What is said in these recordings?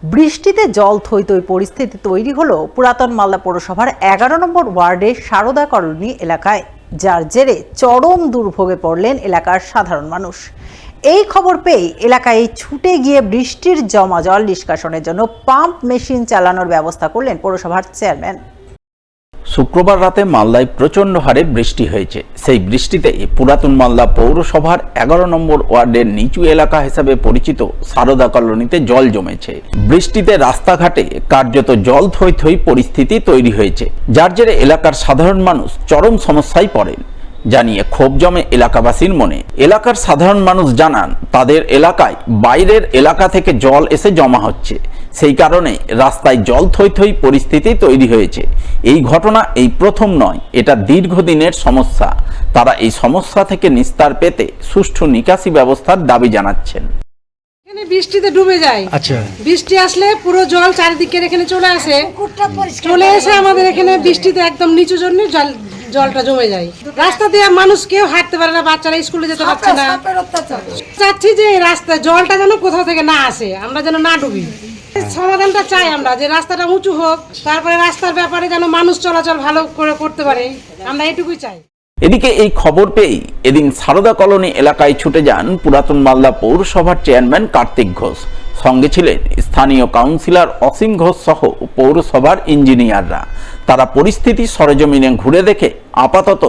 বৃষ্টিতে জল থই থই পরিস্থিতি তৈরি হলো পুরাতন মালদা পৌরসভার ১১ নম্বর ওয়ার্ডের সারদা কলোনি এলাকায়, যার জেরে চরম দুর্ভোগে পড়লেন এলাকার সাধারণ মানুষ। এই খবর পেয়ে এলাকায় ছুটে গিয়ে বৃষ্টির জমা জল নিষ্কাশনের জন্য পাম্প মেশিন চালানোর ব্যবস্থা করলেন পৌরসভার চেয়ারম্যান। শুক্রবার রাতে মালদায় প্রচণ্ড হারে বৃষ্টি হয়েছে। সেই বৃষ্টিতে পুরাতন মালদা পৌরসভার ১১ নম্বর ওয়ার্ডের নিচু এলাকা হিসাবে পরিচিত সারদা কলোনিতে জল জমেছে। বৃষ্টিতে রাস্তাঘাটে কার্যত জল থই থই পরিস্থিতি তৈরি হয়েছে, যার জেরে এলাকার সাধারণ মানুষ চরম সমস্যায় পড়েন জানিয়ে ক্ষোভ জমে এলাকাবাসীর মনে। এলাকার সাধারণ মানুষ জানান, তাদের এলাকায় বাইরের এলাকা থেকে জল এসে জমা হচ্ছে, সেই কারণে রাস্তায় জল থই থই পরিস্থিতি তৈরি হয়েছে। এই ঘটনা এই প্রথম নয়, এটা দীর্ঘদিনের সমস্যা। তারা এই সমস্যা থেকে নিস্তার পেতে সুষ্ঠু নিকাশি ব্যবস্থার দাবি জানাচ্ছেন। এখানে বৃষ্টিতে ডুবে যায়। আচ্ছা, বৃষ্টি আসলে পুরো জল চারিদিকে এখানে চলে আসে, আমাদের এখানে বৃষ্টিতে একদম নিচু জন্য জলটা জমে যায়। রাস্তা দিয়ে মানুষ কেউ হাঁটতে পারে না, বাচ্চারা স্কুলে যেতে পারছে না। চাচ্ছি যে এই রাস্তায় জলটা যেন কোথাও থেকে না আসে, আমরা যেন না ডুবি। সমাধানটা চাই আমরা, যে রাস্তাটা উঁচু হোক, তারপরে রাস্তার ব্যাপারে যেন মানুষ চলাচল ভালো করে করতে পারে, আমরা এটুকুই চাই। এদিকে এই খবর পেয়েই এদিন সারদা কলোনি এলাকায় ছুটে যান পুরাতন মালদা পৌরসভার চেয়ারম্যান কার্তিক ঘোষ। সঙ্গে ছিলেন স্থানীয় কাউন্সিলর অসীম ঘোষ সহ পৌরসভার ইঞ্জিনিয়াররা। তারা পরিস্থিতি সরেজমিনে ঘুরে দেখে আপাতত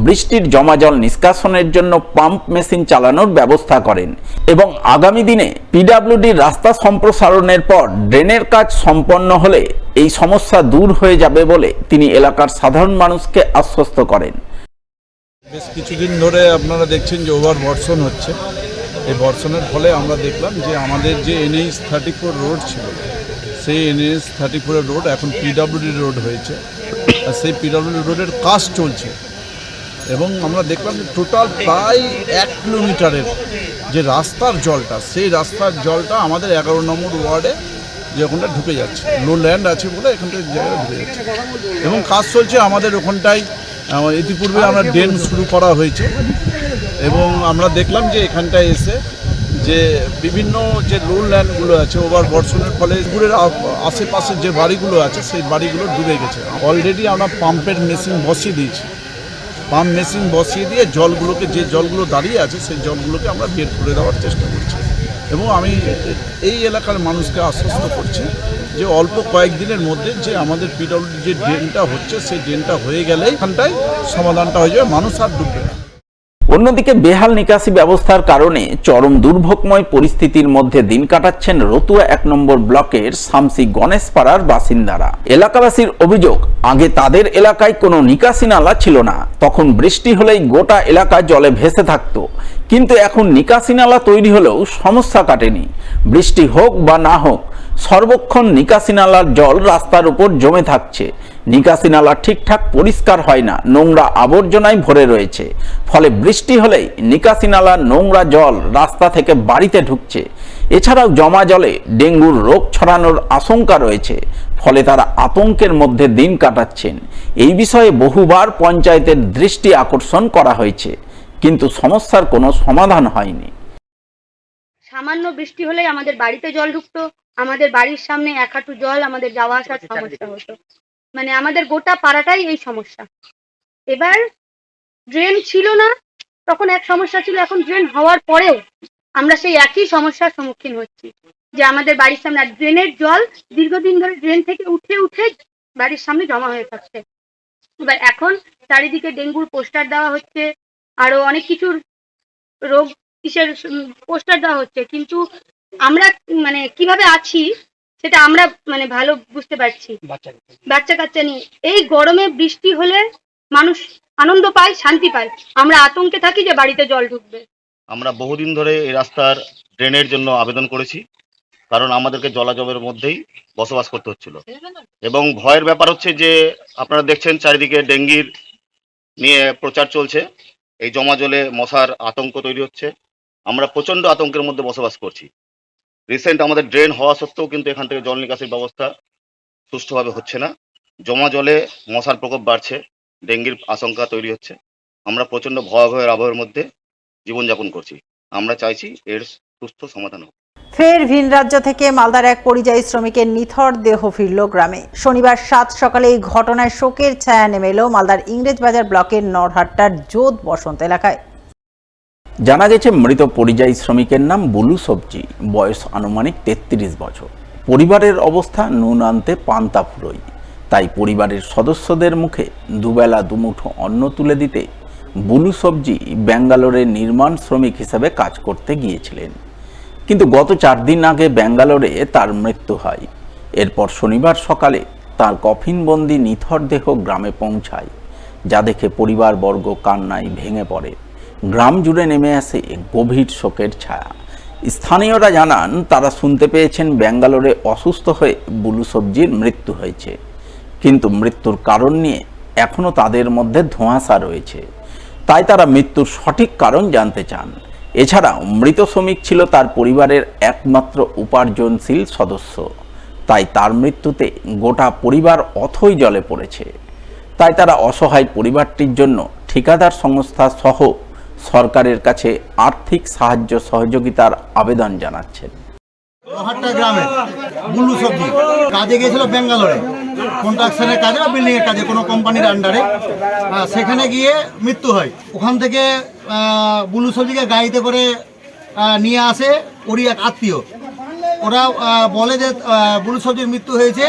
বৃষ্টির জমা জল নিষ্কাশনের জন্য পাম্প মেশিন চালানোর ব্যবস্থা করেন এবং আগামী দিনে পিডব্লিউডির রাস্তা সম্প্রসারণের পর ড্রেনের কাজ সম্পন্ন হলে এই সমস্যা দূর হয়ে যাবে বলে তিনি এলাকার সাধারণ মানুষকে আশ্বস্ত করেন। বেশ কিছুদিন ধরে আপনারা দেখছেন যে ওভার বর্ষণ হচ্ছে। এই বর্ষণের ফলে আমরা দেখলাম যে আমাদের যে NH 34 রোড ছিল, সেই NH 34 রোড এখন পিডব্লিউডি রোড হয়েছে, আর সেই পিডব্লিউডি রোডের কাজ চলছে। এবং আমরা দেখলাম যে টোটাল প্রায় 1 কিলোমিটারের যে রাস্তার জলটা, সেই রাস্তার জলটা আমাদের 11 নম্বর ওয়ার্ডে যে ওখানটা ঢুকে যাচ্ছে, লো ল্যান্ড আছে বলে এখানটা জায়গায় ঢুকে যাচ্ছে। এবং কাজ চলছে আমাদের ওখানটায়। ইতিপূর্বে আমরা ড্রেন শুরু করা হয়েছে এবং আমরা দেখলাম যে এখানটায় এসে যে বিভিন্ন যে লো ল্যান্ডগুলো আছে, ওভার বর্ষণের ফলে পুকুরের আশেপাশে যে বাড়িগুলো আছে সেই বাড়িগুলো ডুবে গেছে। অলরেডি আমরা পাম্পের মেশিন বসিয়ে দিয়েছি। পাম্প মেশিন বসিয়ে দিয়ে জলগুলোকে, যে জলগুলো দাঁড়িয়ে আছে সেই জলগুলোকে আমরা বের করে দেওয়ার চেষ্টা করছি। এবং আমি এই এলাকার মানুষকে আশ্বস্ত করছি যে অল্প কয়েকদিনের মধ্যে যে আমাদের পিডব্লিউডি যে ড্রেনটা হচ্ছে, সেই ড্রেনটা হয়ে গেলে এখানটায় সমাধানটা হয়ে যাবে, মানুষ আর ডুববে না। অন্যদিকে বেহাল নিকাশি ব্যবস্থার কারণে চরম দুর্ভোগময় পরিস্থিতির মধ্যে দিন কাটাচ্ছেন রতুয়া 1 নম্বর ব্লকের শামসি গণেশপাড়ার বাসিন্দারা। এলাকাবাসীর অভিযোগ, আগে তাদের এলাকায় কোনো নিকাশি নালা ছিল না, তখন বৃষ্টি হলেই গোটা এলাকা জলে ভেসে থাকতো। কিন্তু এখন নিকাশি নালা তৈরি হলেও সমস্যা কাটেনি। বৃষ্টি হোক বা না হোক, সর্বক্ষণ নিকাশি নালার জল রাস্তার উপর জমে থাকছে। নিকাশি নালা ঠিকঠাক পরিষ্কার হয় না, নোংরা আবর্জনায় ভরে রয়েছে। ফলে বৃষ্টি হলেই নিকাশি নালার নোংরা জল রাস্তা থেকে বাড়িতে ঢুকছে। এছাড়াও জমা জলে ডেঙ্গুর রোগ ছড়ানোর আশঙ্কা রয়েছে। ফলে তারা আতঙ্কের মধ্যে দিন কাটাচ্ছেন। এই বিষয়ে বহুবার পঞ্চায়েতের দৃষ্টি আকর্ষণ করা হয়েছে, কিন্তু সমস্যার কোনো সমাধান হয়নি। সামান্য বৃষ্টি হলেই আমাদের বাড়িতে জল ঢুকতো, আমাদের বাড়ির সামনে 1 হাঁটু জল, আমাদের যাওয়া আসার সমস্যা হতো। মানে আমাদের গোটা পাড়াটাই এই সমস্যা। এবার ড্রেন ছিল না, তখন এক সমস্যা ছিল, এখন ড্রেন হওয়ার পরেও আমরা সেই একই সমস্যার সম্মুখীন হচ্ছি, যে আমাদের বাড়ির সামনে ড্রেনের জল দীর্ঘদিন ধরে ড্রেন থেকে উঠে উঠে বাড়ির সামনে জমা হয়ে থাকছে। এবার এখন চারিদিকে ডেঙ্গুর পোস্টার দেওয়া হচ্ছে, আরো অনেক কিছুর রোগ কিসের পোস্টার দেওয়া হচ্ছে, কিন্তু আমরা মানে কিভাবে আছি সেটা আমরা মানে ভালো বুঝতে পারছি। বাচ্চা কাচ্চা নিয়ে এই গরমে বৃষ্টি হলে মানুষ আনন্দ পায়, শান্তি পায়, আমরা আতঙ্কে থাকি যে বাড়িতে জল ঢুকবে। আমরা বহুদিন ধরে এই রাস্তার ড্রেনের জন্য আবেদন করেছি, কারণ আমাদেরকে জলাজলের মধ্যেই বসবাস করতে হচ্ছিল। এবং ভয়ের ব্যাপার হচ্ছে যে আপনারা দেখছেন চারিদিকে ডেঙ্গির নিয়ে প্রচার চলছে, এই জমা জলে মশার আতঙ্ক তৈরি হচ্ছে। আমরা প্রচণ্ড আতঙ্কের মধ্যে বসবাস করছি। রিসেন্ট আমাদের ড্রেন হওয়া সত্ত্বেও কিন্তু এখান থেকে জল নিকাশির ব্যবস্থা সুষ্ঠুভাবে হচ্ছে না। জমা জলে মশার প্রকোপ বাড়ছে, ডেঙ্গির আশঙ্কা তৈরি হচ্ছে। আমরা প্রচণ্ড ভয়াবহের আবহের মধ্যে জীবনযাপন করছি। আমরা চাইছি এর সুস্থ সমাধান হোক। ফের ভিন রাজ্য থেকে মালদার এক পরিযায়ী শ্রমিকের নিথর দেহ ফিরল গ্রামে। শনিবার 7 সকালে এই ঘটনায় শোকের ছায়া নেমে এলো মালদার ইংরেজবাজার ব্লকের নরহাট্টার যোধ বসন্ত এলাকায়। জানা গেছে মৃত পরিযায়ী শ্রমিকের নাম বুলু সবজি, বয়স আনুমানিক 33 বছর। পরিবারের অবস্থা নুন আনতে পান্তা ফুরোয়, তাই পরিবারের সদস্যদের মুখে দুবেলা দুমুঠো অন্ন তুলে দিতে বুলু সবজি ব্যাঙ্গালোরে নির্মাণ শ্রমিক হিসেবে কাজ করতে গিয়েছিলেন। কিন্তু গত 4 দিন আগে ব্যাঙ্গালোরে তার মৃত্যু হয়। এরপর শনিবার সকালে তার কফিনবন্দি নিথর দেহ গ্রামে পৌঁছায়, যা দেখে পরিবারবর্গ কান্নায় ভেঙে পড়ে। গ্রাম জুড়ে নেমে আসে গভীর শোকের ছায়া। স্থানীয়রা জানান তারা শুনতে পেয়েছেন ব্যাঙ্গালোরে অসুস্থ হয়ে বুলু সবজির মৃত্যু হয়েছে, কিন্তু মৃত্যুর কারণ নিয়ে এখনও তাদের মধ্যে ধোঁয়াশা রয়েছে। তাই তারা মৃত্যুর সঠিক কারণ জানতে চান। এছাড়াও মৃত শ্রমিক ছিল তার পরিবারের একমাত্র উপার্জনশীল সদস্য, তাই তার মৃত্যুতে গোটা পরিবার অথই জলে পড়েছে। তাই তারা অসহায় পরিবারটির জন্য ঠিকাদার সংস্থা সহ সরকারের কাছে আর্থিক সাহায্য সহযোগিতার আবেদন জানাচ্ছেন। নরহাট্টা গ্রামে বুলু সবজি কাজে গিয়েছিল ব্যাঙ্গালোরে, কন্ট্রাকশনের কাজে বা বিল্ডিং এর কাজে কোনো কোম্পানির আন্ডারে। সেখানে গিয়ে মৃত্যু হয়। ওখান থেকে বুলু সবজিকে গাড়িতে করে নিয়ে আসে ওরই এক আত্মীয়। ওরা বলে যে বুলু সবজির মৃত্যু হয়েছে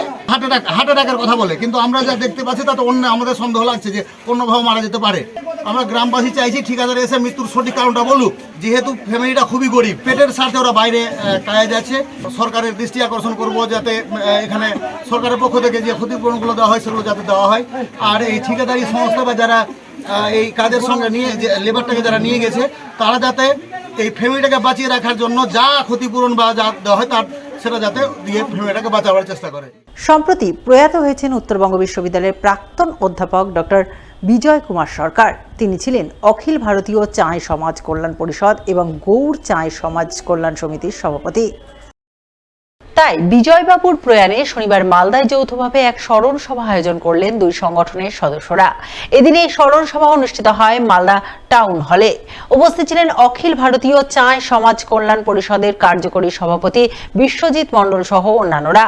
হার্ট অ্যাটাকের কথা বলে, কিন্তু আমরা যা দেখতে পাচ্ছি তাতে অন্য আমাদের সন্দেহ লাগছে যে অন্যভাবে মারা যেতে পারে। আমরা গ্রামবাসী চাইছি ঠিকাদার এসে মৃত্যুর সঠিক কারণটা বলুক, যেহেতু ফ্যামিলিটা খুবই গরিব, পেটের স্বার্থে ওরা বাইরে কাজে যাচ্ছে। সরকারের দৃষ্টি আকর্ষণ করব যাতে এখানে সরকারের পক্ষ থেকে যে ক্ষতিপূরণগুলো দেওয়া হয় সেগুলো যাতে দেওয়া হয়। আর এই ঠিকাদারি সংস্থা বা যারা এই কাজের সঙ্গে নিয়ে যে লেবারটাকে যারা নিয়ে গেছে তারা যাতে এই ফ্যামিলিটাকে বাঁচিয়ে রাখার জন্য যা ক্ষতিপূরণ বা যা দেওয়া হয় তার সেটা যাতে দিয়ে ফ্যামিলিটাকে বাঁচাবার চেষ্টা করে। সম্প্রতি প্রয়াত হয়েছেন উত্তরবঙ্গ বিশ্ববিদ্যালয়ের প্রাক্তন অধ্যাপক ডক্টর বিজয় কুমার সরকার। তিনি ছিলেন অখিল ভারতীয় চাঁই সমাজ কল্যাণ পরিষদ এবং গৌড় চাঁই সমাজ কল্যাণ সমিতির সভাপতি। তাই বিজয়বাবুর প্রয়াণে শনিবার মালদায় যৌথভাবে এক স্মরণ সভা আয়োজন করলেন দুই সংগঠনের সদস্যরা। এদিন এই স্মরণ সভা অনুষ্ঠিত হয় মালদা টাউন হলে। উপস্থিত ছিলেন অখিল ভারতীয় চাঁই সমাজ কল্যাণ পরিষদের কার্যকরী সভাপতি বিশ্বজিৎ মণ্ডল সহ অন্যান্যরা।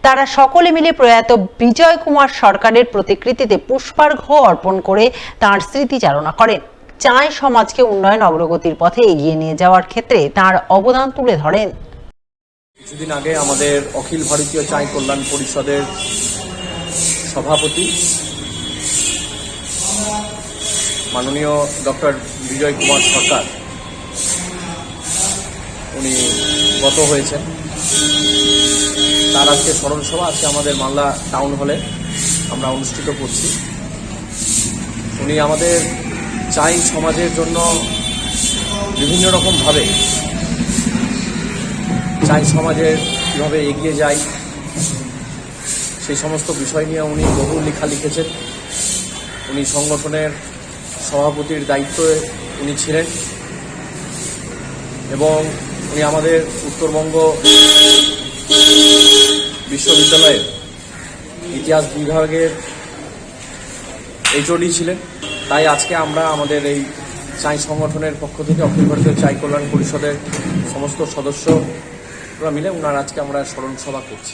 তারা সকলে মিলে প্রয়াত বিজয় কুমার সরকারের প্রতিকৃতিতে পুষ্পার্ঘ্য অর্পণ করে তাঁর স্মৃতিচারণা করেন। চাঁই সমাজকে উন্নয়ন অগ্রগতির পথে এগিয়ে নিয়ে যাওয়ার ক্ষেত্রে তাঁর অবদান তুলে ধরেন। কিছুদিন আগে আমাদের অখিল ভারতীয় চাঁই কল্যাণ পরিষদের সভাপতি মাননীয় ডক্টর বিজয় কুমার সরকার উনি গত হয়েছেন। তার আজকে স্মরণ সভা আজকে আমাদের মালদা টাউন হলে আমরা অনুষ্ঠিত করছি। উনি আমাদের চাঁই সমাজের জন্য বিভিন্ন রকমভাবে চাঁই সমাজের কীভাবে এগিয়ে যায় সেই সমস্ত বিষয় নিয়ে উনি বহু লেখা লিখেছেন। উনি সংগঠনের সভাপতির দায়িত্বে উনি ছিলেন এবং উনি আমাদের উত্তরবঙ্গ বিশ্ববিদ্যালয়ের ইতিহাস বিভাগের এইচওডি ছিলেন। তাই আজকে আমরা আমাদের এই চাঁই সংগঠনের পক্ষ থেকে অখিল ভারতীয় চাঁই কল্যাণ পরিষদের সমস্ত সদস্যরা মিলে ওনার আজকে আমরা স্মরণ সভা করছি।